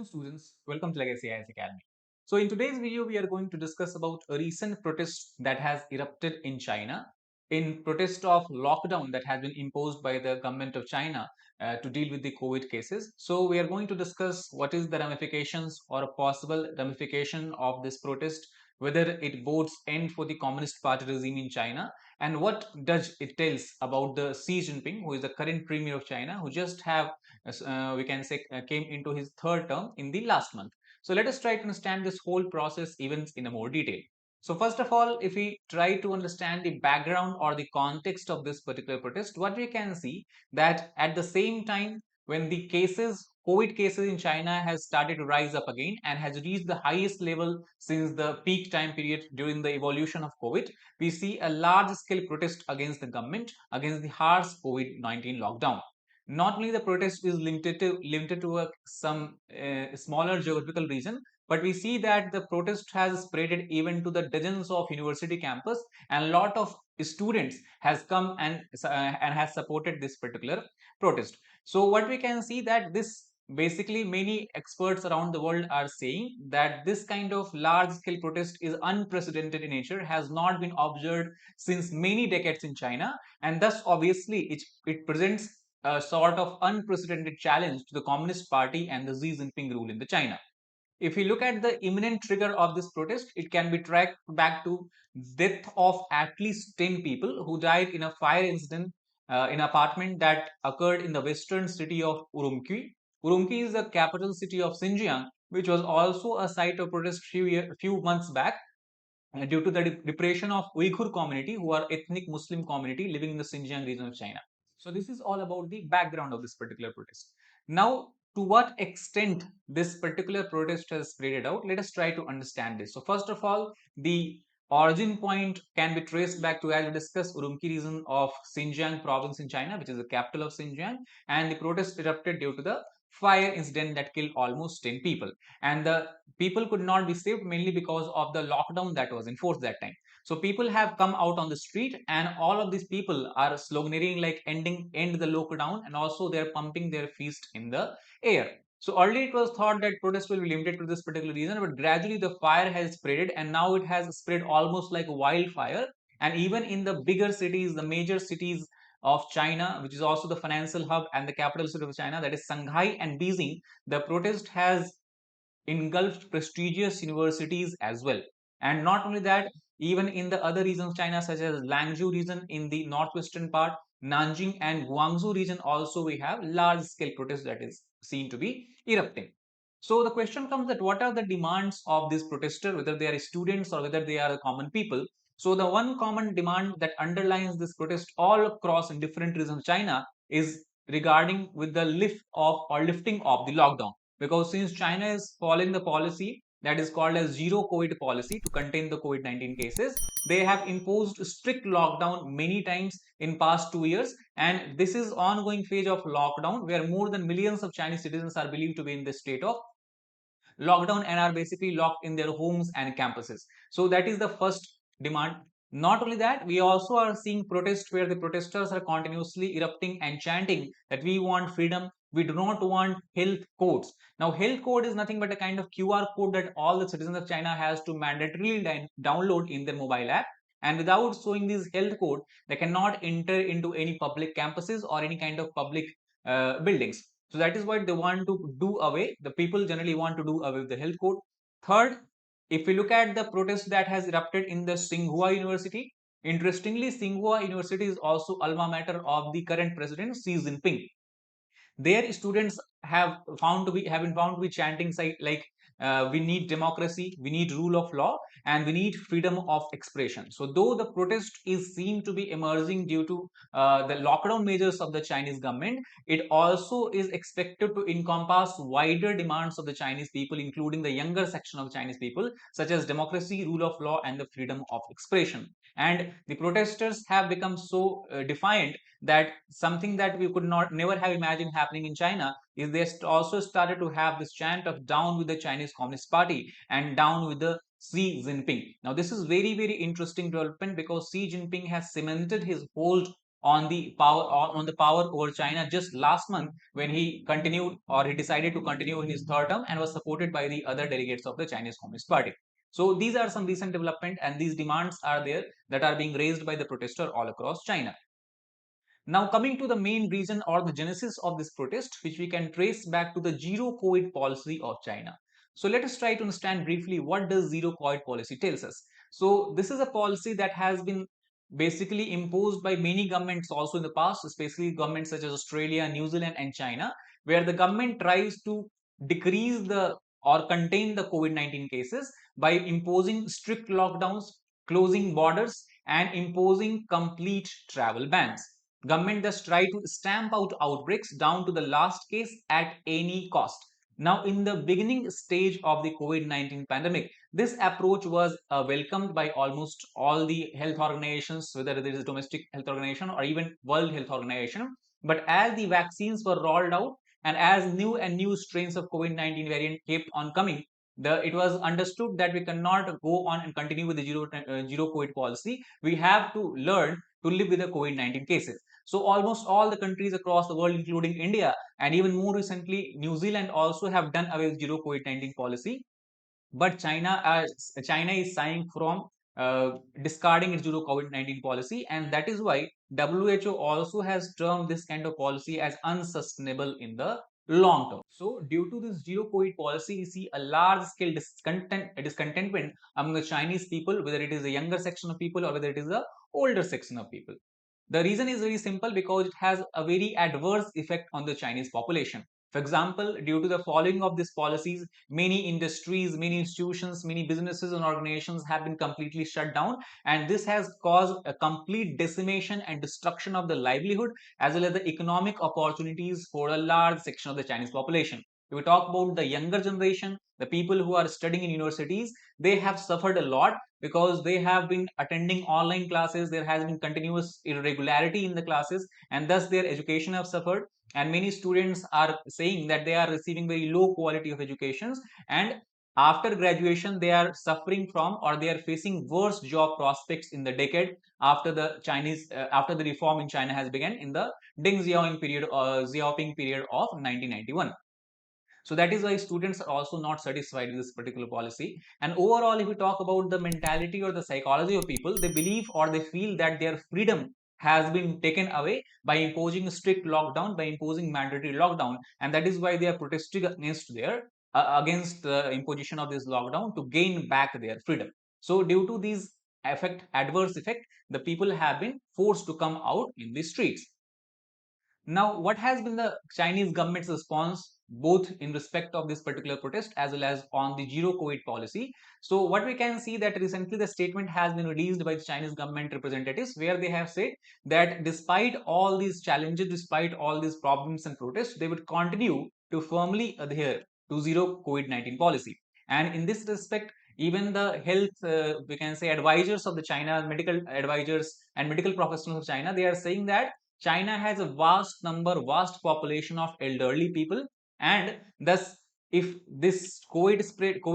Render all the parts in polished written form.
afternoon, students. Welcome to Legacy IAS Academy. So, in today's video, we are going to discuss about a recent protest that has erupted in China in protest of lockdown that has been imposed by the government of China to deal with the COVID cases. So, we are going to discuss what is the ramifications or a possible ramification of this protest, whether it bodes end for the Communist Party regime in China, and what does it tells about the Xi Jinping, who is the current premier of China, who just have we can say came into his third term in the last month. So let us try to understand this whole process events in a more detail. So first of all, if we try to understand the background or the context of this particular protest, what we can see that at the same time when the cases COVID cases in China has started to rise up again and has reached the highest level since the peak time period during the evolution of COVID, we see a large scale protest against the government, against the harsh COVID-19 lockdown. Not only the protest is limited to some smaller geographical region, but we see that the protest has spreaded even to the dozens of university campus, and a lot of students has come and has supported this particular protest. So what we can see that this basically many experts around the world are saying that this kind of large scale protest is unprecedented in nature, has not been observed since many decades in China, and thus obviously it presents a sort of unprecedented challenge to the Communist Party and the Xi Jinping rule in the China. If we look at the imminent trigger of this protest, it can be tracked back to death of at least 10 people who died in a fire incident in an apartment that occurred in the western city of Urumqi. Urumqi is the capital city of Xinjiang, which was also a site of protest few months back due to the repression of Uyghur community, who are ethnic Muslim community living in the Xinjiang region of China. So this is all about the background of this particular protest. Now, to what extent this particular protest has spread out, let us try to understand this. So first of all, the origin point can be traced back to, as we discussed, Urumqi region of Xinjiang province in China, which is the capital of Xinjiang, and the protest erupted due to the fire incident that killed almost 10 people. And the people could not be saved mainly because of the lockdown that was enforced that time. So people have come out on the street, and all of these people are sloganeering like end the lockdown, and also they're pumping their fist in the air. So earlier it was thought that protest will be limited to this particular region, but gradually the fire has spreaded, and now it has spread almost like wildfire. And even in the bigger cities, the major cities of China, which is also the financial hub and the capital city of China, that is Shanghai and Beijing, the protest has engulfed prestigious universities as well. And not only that, even in the other regions of China, such as Langzhou region in the northwestern part, Nanjing and Guangzhou region, also we have large scale protests that is seen to be erupting. So the question comes that what are the demands of these protesters, whether they are students or whether they are common people. So the one common demand that underlines this protest all across in different regions of China is regarding with the lifting of the lockdown, because since China is following the policy that is called as zero COVID policy to contain the COVID-19 cases, they have imposed strict lockdown many times in past 2 years, and this is ongoing phase of lockdown where more than millions of Chinese citizens are believed to be in this state of lockdown and are basically locked in their homes and campuses. So that is the first demand. Not only that, we also are seeing protests where the protesters are continuously erupting and chanting that we want freedom, we do not want health codes. Now health code is nothing but a kind of QR code that all the citizens of China has to mandatorily download in their mobile app, and without showing this health code they cannot enter into any public campuses or any kind of public buildings. So that is what they want to do away. The people generally want to do away with the health code. Third, if we look at the protest that has erupted in the Tsinghua University, interestingly, Tsinghua University is also alma mater of the current president Xi Jinping. Their students have been found to be chanting like we need democracy, we need rule of law, and we need freedom of expression. So though the protest is seen to be emerging due to the lockdown measures of the Chinese government, it also is expected to encompass wider demands of the Chinese people, including the younger section of Chinese people, such as democracy, rule of law, and the freedom of expression. And the protesters have become so defiant that something that we could not never have imagined happening in China is they also started to have this chant of down with the Chinese Communist Party and down with the Xi Jinping. Now this is very interesting development because Xi Jinping has cemented his hold on the power over China just last month when he continued or he decided to continue in his third term and was supported by the other delegates of the Chinese Communist Party. So these are some recent development and these demands are there that are being raised by the protester all across China. Now, coming to the main reason or the genesis of this protest, which we can trace back to the zero COVID policy of China. So let us try to understand briefly what does zero COVID policy tells us. So this is a policy that has been basically imposed by many governments also in the past, especially governments such as Australia, New Zealand and China, where the government tries to decrease the or contain the COVID-19 cases by imposing strict lockdowns, closing borders and imposing complete travel bans. Government thus try to stamp out outbreaks down to the last case at any cost. Now, in the beginning stage of the COVID-19 pandemic, this approach was welcomed by almost all the health organizations, whether it is domestic health organization or even World Health Organization. But as the vaccines were rolled out and as new and new strains of COVID-19 variant kept on coming, it was understood that we cannot go on and continue with the zero COVID policy. We have to learn to live with the COVID-19 cases. So almost all the countries across the world, including India and even more recently New Zealand, also have done away with zero COVID-19 policy. But China is sighing from discarding its zero COVID-19 policy, and that is why WHO also has termed this kind of policy as unsustainable in the long term. So due to this zero COVID policy, we see a large scale discontentment among the Chinese people, whether it is a younger section of people or whether it is a older section of people. The reason is very simple, because it has a very adverse effect on the Chinese population. For example, due to the following of these policies, many industries, many institutions, many businesses and organizations have been completely shut down, and this has caused a complete decimation and destruction of the livelihood as well as the economic opportunities for a large section of the Chinese population. If we talk about the younger generation, the people who are studying in universities, they have suffered a lot because they have been attending online classes. There has been continuous irregularity in the classes, and thus their education have suffered. And many students are saying that they are receiving very low quality of educations, and after graduation they are suffering from or they are facing worse job prospects in the decade after after the reform in China has begun in the Xiaoping period of 1991. So that is why students are also not satisfied with this particular policy. And overall, if we talk about the mentality or the psychology of people, they believe or they feel that their freedom has been taken away by imposing a strict lockdown, by imposing mandatory lockdown, and that is why they are protesting against the imposition of this lockdown to gain back their freedom. So due to these adverse effect, the people have been forced to come out in the streets. Now, what has been the Chinese government's response both in respect of this particular protest as well as on the zero COVID policy? So, what we can see that recently the statement has been released by the Chinese government representatives, where they have said that despite all these challenges, despite all these problems and protests, they would continue to firmly adhere to zero COVID-19 policy. And in this respect, even the health, we can say, advisors of the China, medical advisors and medical professionals of China, they are saying that China has a vast population of elderly people, and thus, if this COVID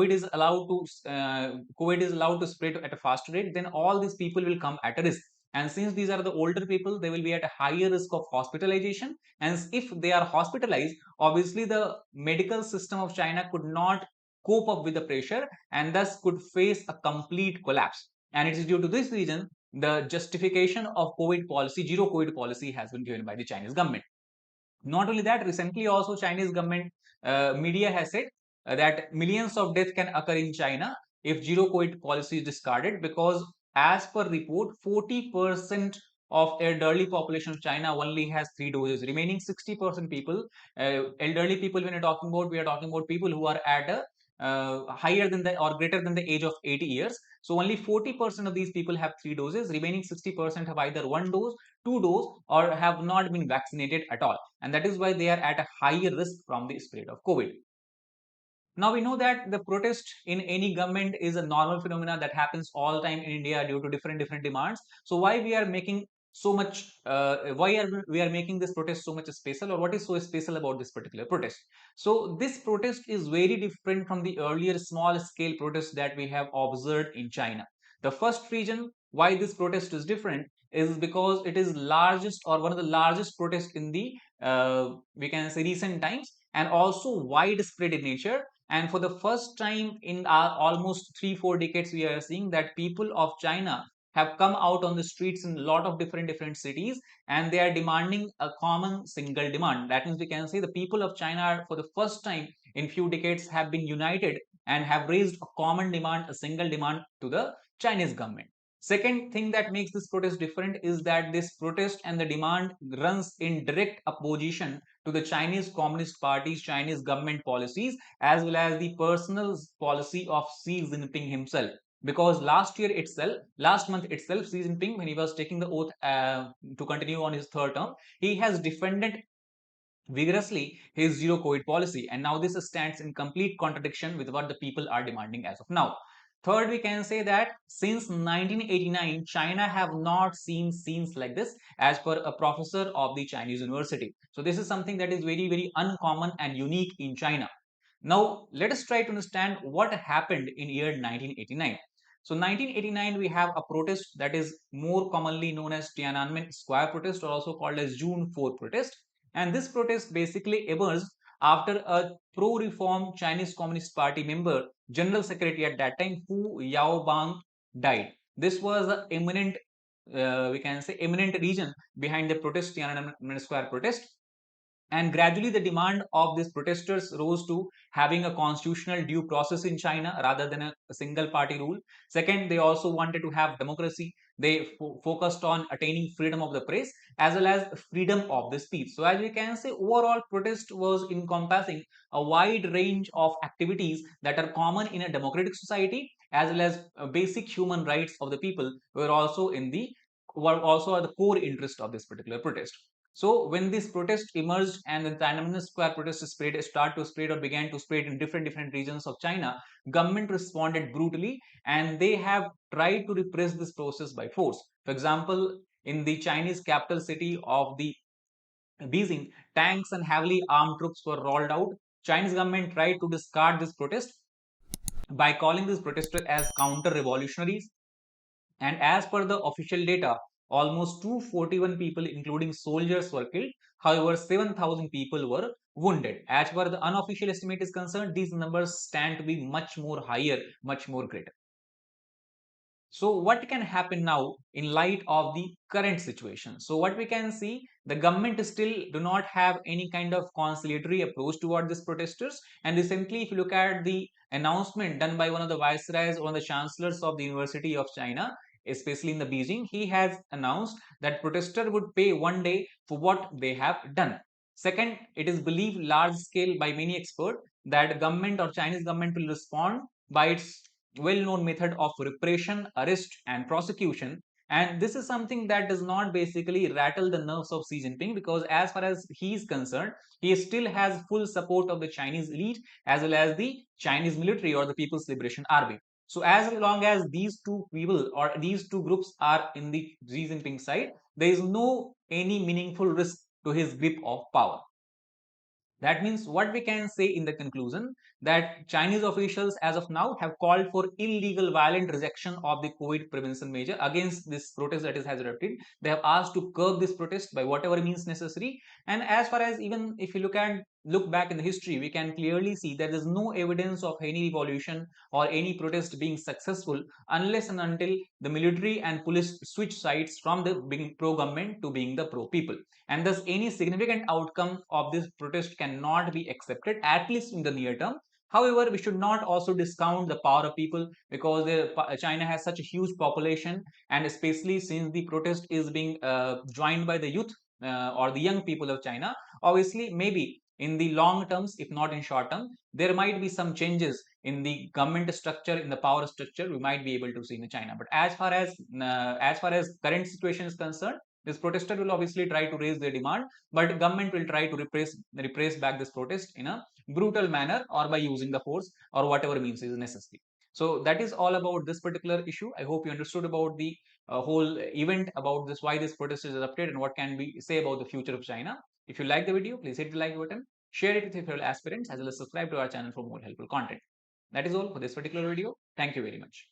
is allowed to spread at a faster rate, then all these people will come at a risk. And since these are the older people, they will be at a higher risk of hospitalization. And if they are hospitalized, obviously the medical system of China could not cope up with the pressure and thus could face a complete collapse. And it is due to this reason the justification of COVID policy, zero COVID policy, has been given by the Chinese government. Not only that, recently also Chinese government media has said that millions of deaths can occur in China if zero COVID policy is discarded, because as per report, 40% of elderly population of China only has 3 doses. Remaining 60% people, elderly people, when we are talking about people who are at a higher than the or greater than the age of 80 years. So only 40% of these people have 3 doses. Remaining 60% have either 1 dose, 2 dose, or have not been vaccinated at all. And that is why they are at a higher risk from the spread of COVID. Now we know that the protest in any government is a normal phenomena that happens all the time in India due to different demands. So why we are making so much? Why are we are making this protest so much special, or what is so special about this particular protest? So this protest is very different from the earlier small scale protests that we have observed in China. The first reason why this protest is different is because it is largest or one of the largest protests in the we can say recent times, and also widespread in nature. And for the first time in our almost 3-4 decades, we are seeing that people of China have come out on the streets in a lot of different cities, and they are demanding a common single demand. That means we can say the people of China are, for the first time in few decades, have been united and have raised a common demand, a single demand to the Chinese government. Second thing that makes this protest different is that this protest and the demand runs in direct opposition to the Chinese Communist Party's Chinese government policies, as well as the personal policy of Xi Jinping himself. Because last month itself, Xi Jinping, when he was taking the oath to continue on his third term, he has defended vigorously his zero COVID policy, and now this stands in complete contradiction with what the people are demanding as of now. Third, we can say that since 1989, China have not seen scenes like this, as per a professor of the Chinese university. So this is something that is very uncommon and unique in China. Now, let us try to understand what happened in year 1989. So 1989, we have a protest that is more commonly known as Tiananmen Square protest, or also called as June 4 protest. And this protest basically emerged after a pro-reform Chinese Communist Party member, General Secretary at that time, Hu Yaobang, died. This was the eminent, we can say, eminent reason behind the protest, Tiananmen Square protest. And gradually, the demand of these protesters rose to having a constitutional due process in China rather than a single party rule. Second, they also wanted to have democracy. They focused on attaining freedom of the press as well as freedom of the speech. So, as we can say, overall protest was encompassing a wide range of activities that are common in a democratic society, as well as basic human rights of the people were also at the core interest of this particular protest. So when this protest emerged and the Tiananmen Square protest started to spread or began to spread in different regions of China, government responded brutally, and they have tried to repress this process by force. For example, in the Chinese capital city of the Beijing, tanks and heavily armed troops were rolled out. Chinese government tried to discard this protest by calling these protesters as counter-revolutionaries, and as per the official data, almost 241 people, including soldiers, were killed. However, 7,000 people were wounded. As per the unofficial estimate is concerned, these numbers stand to be much more higher, much more greater. So what can happen now in light of the current situation? So what we can see, the government still do not have any kind of conciliatory approach toward these protesters. And recently, if you look at the announcement done by one of the viceroys or the chancellors of the University of China, especially in the Beijing, he has announced that protester would pay one day for what they have done. Second, it is believed large scale by many experts that government or Chinese government will respond by its well-known method of repression, arrest, and prosecution. And this is something that does not basically rattle the nerves of Xi Jinping, because as far as he is concerned, he still has full support of the Chinese elite as well as the Chinese military or the People's Liberation Army. So as long as these two people or these two groups are in the Xi Jinping side, there is no any meaningful risk to his grip of power. That means what we can say in the conclusion, that Chinese officials as of now have called for illegal violent rejection of the COVID prevention measure against this protest that has erupted. They have asked to curb this protest by whatever means necessary. And as far as, even if you look back in the history, we can clearly see that there is no evidence of any revolution or any protest being successful unless and until the military and police switch sides from the being pro government to being the pro people, and thus any significant outcome of this protest cannot be accepted, at least in the near term. However, we should not also discount the power of people, because China has such a huge population, and especially since the protest is being joined by the youth or the young people of China, obviously maybe in the long terms, if not in short term, there might be some changes in the government structure, in the power structure, we might be able to see in China. But as far as current situation is concerned, this protester will obviously try to raise their demand, but government will try to repress back this protest in a brutal manner, or by using the force or whatever means is necessary. So that is all about this particular issue. I hope you understood about the whole event, about this, why this protest is erupted, and what can we say about the future of China. If you like the video, please hit the like button, share it with your fellow aspirants, as well as subscribe to our channel for more helpful content. That is all for this particular video. Thank you very much.